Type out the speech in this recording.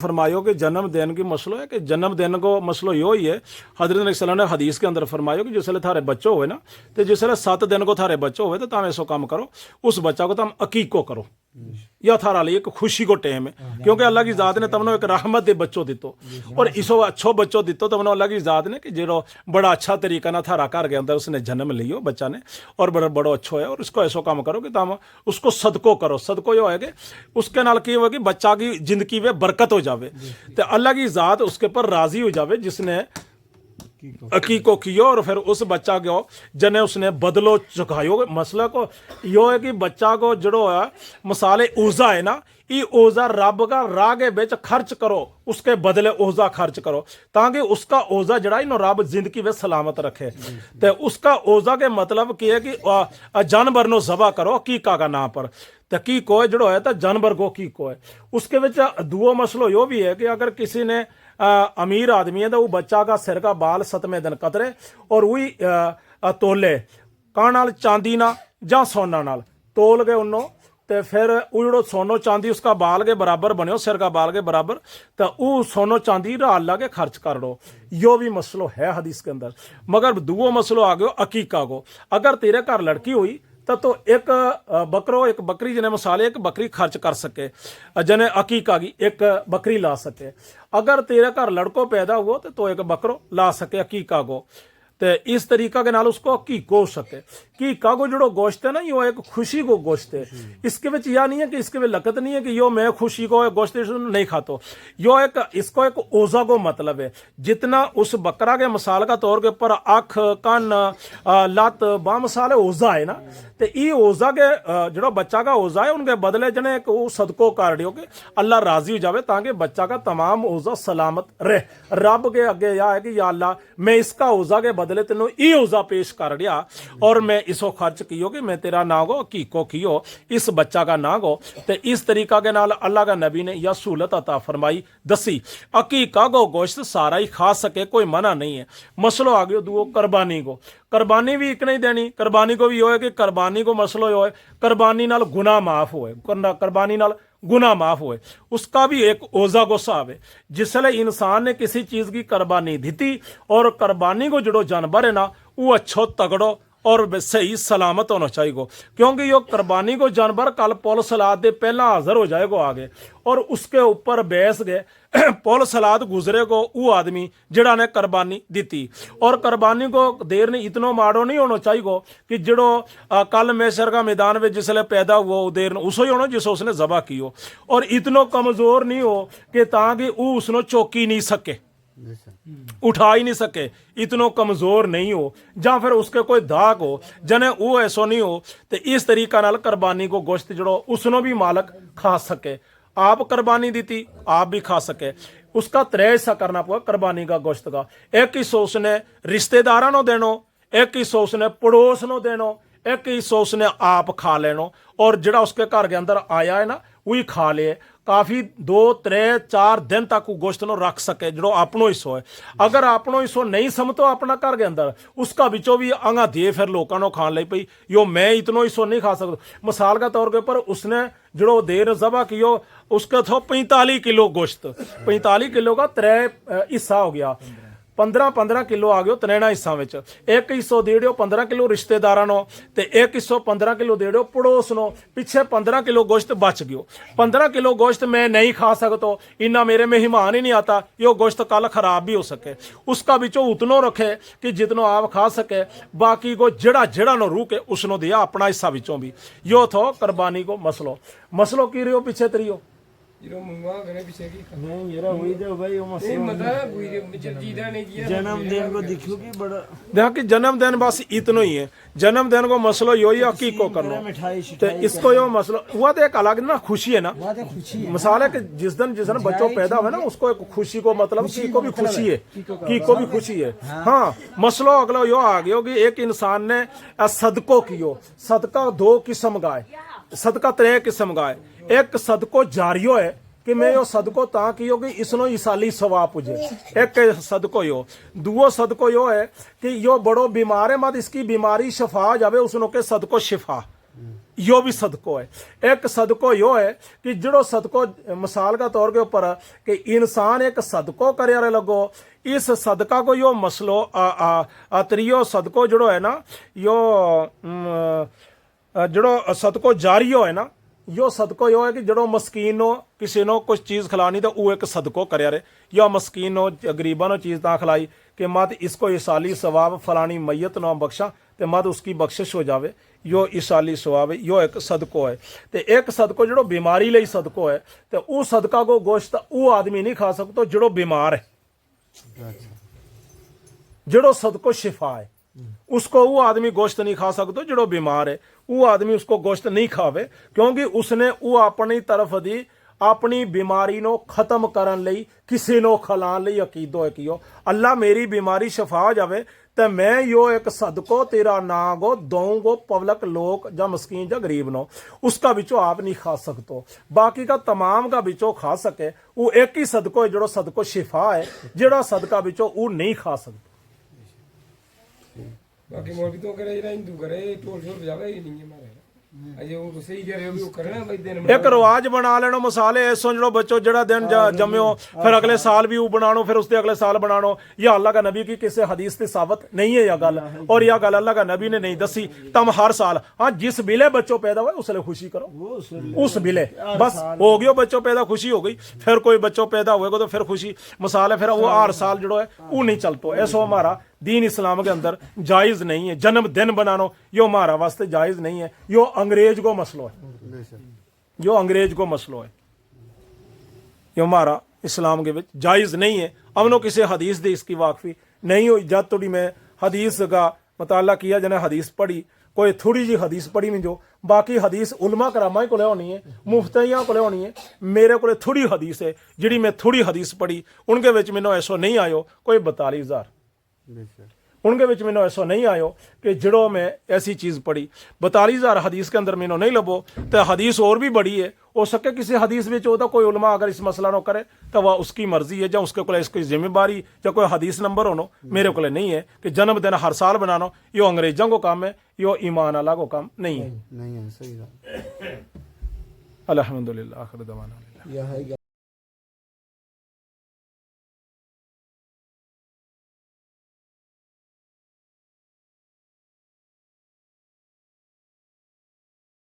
फरमायो कि जन्मदिन की मसलो है कि जन्मदिन को मसलो यो ही है। हजरत नबी सल्लल्लाहु अलैहि वसल्लम ने हदीस के अंदर फरमायो कि जिसले थारे बच्चो हुए ना तो जिसले 7 दिन को थारे बच्चो हुए तो तुम ऐसो काम करो, उस बच्चा को तुम अकीको करो या थारा लिए एक खुशी को टेम है, क्योंकि अल्लाह की ज़ात ने तमनो एक रहमत दे बच्चों दितो और इसो अच्छो बच्चों दितो तमनो अल्लाह की ज़ात ने कि जो बड़ा अच्छा तरीका ना थारा घर के अंदर उसने जन्म लियो बच्चा ने और बड़ा बड़ो अच्छो है और इसको ऐसो काम करो कि तुम उसको सदको करो। सदको यो है कि उसके नाल की होगा कि बच्चा की जिंदगी में बरकत हो जावे तो अल्लाह की ज़ात उसके ऊपर राजी हो जावे जिसने अकीको कियो और फिर उस बच्चा को जने उसने बदलो चुकायो। मसला को यो है कि बच्चा को जड़ो है मसाले ऊर्जा है ना, ये ऊर्जा रब का राह के बिच खर्च करो, उसके बदले ऊर्जा खर्च करो ताकि उसका ऊर्जा जड़ा नो रब जिंदगी में सलामत रखे। तो उसका ऊर्जा के मतलब की है कि जानवर नो जबा करो अकीका का नाम पर, तो की को जड़ो है तो जानवर को की को है। उसके बिच दुओ मसलो यो भी है कि अगर किसी ने अमीर आदमी है तो वो बच्चा का सिर का बाल 7वें दिन कतरे और वही तोले कां नाल चांदी ना ਜਾਂ सोना नाल तोल के उन्हों तो फिर वो जो सोनो चांदी उसका बाल के बराबर बनो सिर का बाल के बराबर तो वो सोनो चांदी राल ला के खर्च कर दो। यो भी मसलो है हदीस के अंदर। मगर दुओ मसलो आ गयो अकीका को। अगर तेरे घर लड़की हुई तो एक बकरो एक बकरी जने मिसाले एक बकरी खर्च कर सके, जने अकीका की एक बकरी ला सके। अगर तेरे घर लड़को पैदा हुआ तो एक बकरो ला सके अकीका को। तो इस तरीका के नाल उसको अकीको हो सके। कीका को जो गोश्त है ना यो एक खुशी को गोश्त है। इसके विच यह नहीं है कि इसके में लकत नहीं है कि यो मैं खुशी को गोश्त नहीं खातो, यो एक इसको एक ओजा को मतलब है। जितना उस बकरा के मिसाल का तौर के ऊपर अख कान लत बाह मिसाल है ओजा है ना, तो ये ओजा के जो बच्चा का ओजा है उनके बदले जने एक वो सदको कर दियो कि अल्लाह राजी हो जाए ताकि बच्चा का तमाम ओजा सलामत रहे। रब के अगे यह है कि या अल्लाह मैं इसका ओजा के बदले तेनों ये ओजा पेश कर दिया और मैं इसो खर्च कियो कि मैं तेरा ना गो अकीको कियो इस बच्चा का ना गो। तो इस तरीका के नाल अल्लाह का नबी ने यह सहूलत अता फरमाई दसी। अकीका गो गोश्त सारा ही खा सके, कोई मना नहीं है। मसलो आ गयो दुओ कुर्बानी को। कुर्बानी भी एक नहीं देनी, कुर्बानी को भी यो है कि कुर्बानी को मसलो यो है कुर्बानी नाल गुनाह माफ होए, कुर्बानी नाल गुनाह माफ होए। उसका भी एक ओजा को साहब है। जिसले इंसान ने किसी चीज की कुर्बानी दी थी और कुर्बानी को जड़ो जानवर है ना वो अच्छो तगड़ो और सही सलामत होना चाहिए, क्योंकि यो कुर्बानी को जानवर कल पुल सलाद दे पहला हाजिर हो जाएगा आगे और उसके ऊपर बैस गए पुल सलाद गुजरे को वो आदमी जड़ा ने कुर्बानी दी। और कुर्बानी को देर ने इतनो माड़ो नहीं होना चाहिए कि जड़ो कल मैशर का मैदान में जिसले पैदा हुआ देर ने उसो ही होना जिसो उसने जबा की हो, और इतनो कमजोर नहीं हो कि ताकि वो उसनो चौकी नहीं सके, उठा ही नहीं सके, इतनो कमजोर नहीं हो या फिर उसके कोई दाग हो जने वो ऐसो नहीं हो। तो इस तरीका नाल कुर्बानी को गोश्त जड़ो उसनो भी मालक खा सके। आप कुर्बानी दी थी आप भी खा सके। उसका 3 हिस्सा करना पड़ा कुर्बानी का गोश्त का। एक हिस्सा उसने रिश्तेदारों को देनो, एक हिस्सा उसने पड़ोस को देनो, एक हिस्सा उसने आप खा लेनो और जड़ा उसके घर के अंदर आया है ना वही खा ले। काफ़ी 2 3 4 दिन तक गोश्त नो रख सके जो अपनो हिस्सो है। अगर अपनो हिस्सो नहीं समझो अपना घर के अंदर उसका बिचो भी आंगा दे फिर लोगों को खान लग पई यो मैं इतनो हिस्सो नहीं खा सकता। मिसाल का तौर के ऊपर उसने जो देर जबा कियो उसके थो 45 किलो गोश्त, 45 किलो का 3 हिस्सा हो गया, 15-15 किलो आ गयो 3 हिस्सा में। एक हिस्सो दे दियो 15 किलो रिश्तेदारों ते एक हिस्सो 15 किलो दे दियो पड़ोस नो। पिछे 15 किलो गोश्त बच गयो। 15 किलो गोश्त मैं नहीं खा सकता, इन्ना मेरे मेहमान ही नहीं आता, यो गोश्त कल खराब भी हो सके। उसका बिचो उतनो रखे कि जितनो आप खा सके, बाकी को जड़ा जड़ा नो रू के उसनो दिया अपना हिस्सा बिचों भी। यो थो कुर्बानी को मसलो। मसलो की रियो पीछे तरियो जन्मदिन को देखो कि बड़ा देखा कि जन्मदिन बस इतना ही है। जन्मदिन को मसलो यो ही अकीको करना, तो इसको यो मसलो हुआ तो एक अलग ना खुशी है ना। मिसाल है कि जिस दिन बच्चों पैदा हुए ना उसको एक खुशी को मतलब की को भी खुशी है, की को भी खुशी है। हाँ मसलो अगला यो आ गयो कि एक इंसान ने सदको कियो। सदका 2 किस्म का है, सदका 3 किस्म का है। एक सदको जारियो है कि मैं यो सदको ता कियो कि इसनो इसाली सवाब पुजे, एक सदको यो। दुओ सदको यो है कि यो बड़ो बीमार है मत इसकी बीमारी शफा जावे उसनो के सदको शिफा यो भी सदको है। एक सदको यो है कि जड़ो सदको मिसाल का तौर के ऊपर कि इंसान एक सदको करे लगो, इस सदका को यो मसलो त्रियो सदको जड़ो है ना, यो जड़ो सदको जारियो है ना, यो सदको यो है कि जड़ो मस्कीनो किसी नो कुछ चीज़ खिलानी तो वो एक सदको करे रे, या मस्कीनो गरीबा नो चीज़ ना खिलाई कि मत इसको इसाली सवाब फलानी मैयत ना बख्शा ते मत उसकी बख्शिश हो जावे, यो इसाली सवाब है, यो एक सदको है। ते एक सदको जड़ो बीमारी लई सदको है, ते वो सदका को गोश्त वो आदमी नहीं खा सकता जड़ो बीमार है। जड़ो सदको शिफा है, उसको वो आदमी गोश्त नहीं खा सकता जड़ो बीमार है, वो आदमी उसको गोश्त नहीं खावे, क्योंकि उसने वो अपनी तरफ दी अपनी बीमारी नो खत्म करन लई किसी नो खिलान लई अकीदो है कियो अल्लाह मेरी बीमारी शफा हो जावे तो मैं यो एक सदको तेरा ना गो दूंगो पब्लिक लोग जा मस्कीन जा गरीब नो, उसका बिचो आप नहीं खा सकते, बाकी का तमाम का बिचो खा सके, वो एक ही सदको है जड़ो सदको शिफा है, जड़ा सदका बिचो वो नहीं खा सकते। बाकी मौलवी तो करे ना हिंदू करे टोल शोर बजावे ही नहीं है मारे अजे वो सही कह रहे हो भी वो करना भाई दिन एक रिवाज बना लेनो मसाले ऐसो जड़ो बच्चो जड़ा दिन जम्यो फिर अगले साल भी वो बनानो, फिर उसके अगले साल बनानो, यह अल्लाह का नबी की किसी हदीस से साबित नहीं है यह गल, और यह गल अल्लाह का नबी ने नहीं दसी। तम हर साल हाँ जिस बिले बच्चों पैदा हुए उसले खुशी करो, उस बिले बस हो गयो बच्चों पैदा खुशी हो गई, फिर कोई बच्चों पैदा हुएगा तो फिर खुशी मसाले, फिर वो हर साल जड़ो है वो नहीं चलतो। ऐसो हमारा दीन इस्लाम के अंदर जायज़ नहीं है, जन्मदिन बनानो यो हमारा वास्ते जायज़ नहीं है, यो अंग्रेज को मसलो है, यो अंग्रेज को मसलो है, यो हमारा इस्लाम के विच जायज़ नहीं है। अमनो किसी हदीस दी इसकी वाकफी नहीं हुई, जब थोड़ी मैं हदीस का मुताला किया जने हदीस पढ़ी, कोई थोड़ी जी हदीस पढ़ी में जो बाकी हदीस उलमा करामा को होनी है, मुफ्तियां को होनी है, मेरे को थोड़ी हदीस है जिड़ी मैं थोड़ी हदीस पढ़ी उनके विच मैनू ऐसो नहीं आयो कोई 42,000, उनके विच मैंने ऐसा नहीं आयो कि जड़ो में ऐसी चीज़ पढ़ी 42,000 हदीस के अंदर मैंने नहीं लभो, तो हदीस और भी बड़ी है, हो सके किसी हदीस में होता कोई उलमा अगर इस मसला नो करे तो वह उसकी मर्जी है, या उसके को इसकी जिम्मेदारी या कोई हदीस नंबर होनो मेरे को नहीं है कि जन्मदिन हर साल बनानो यो अंग्रेजों को काम है, यो ईमान अल्लाह को काम नहीं है। नहीं है, सही बात। अल्हम्दुलिल्लाह आखिर दवाना।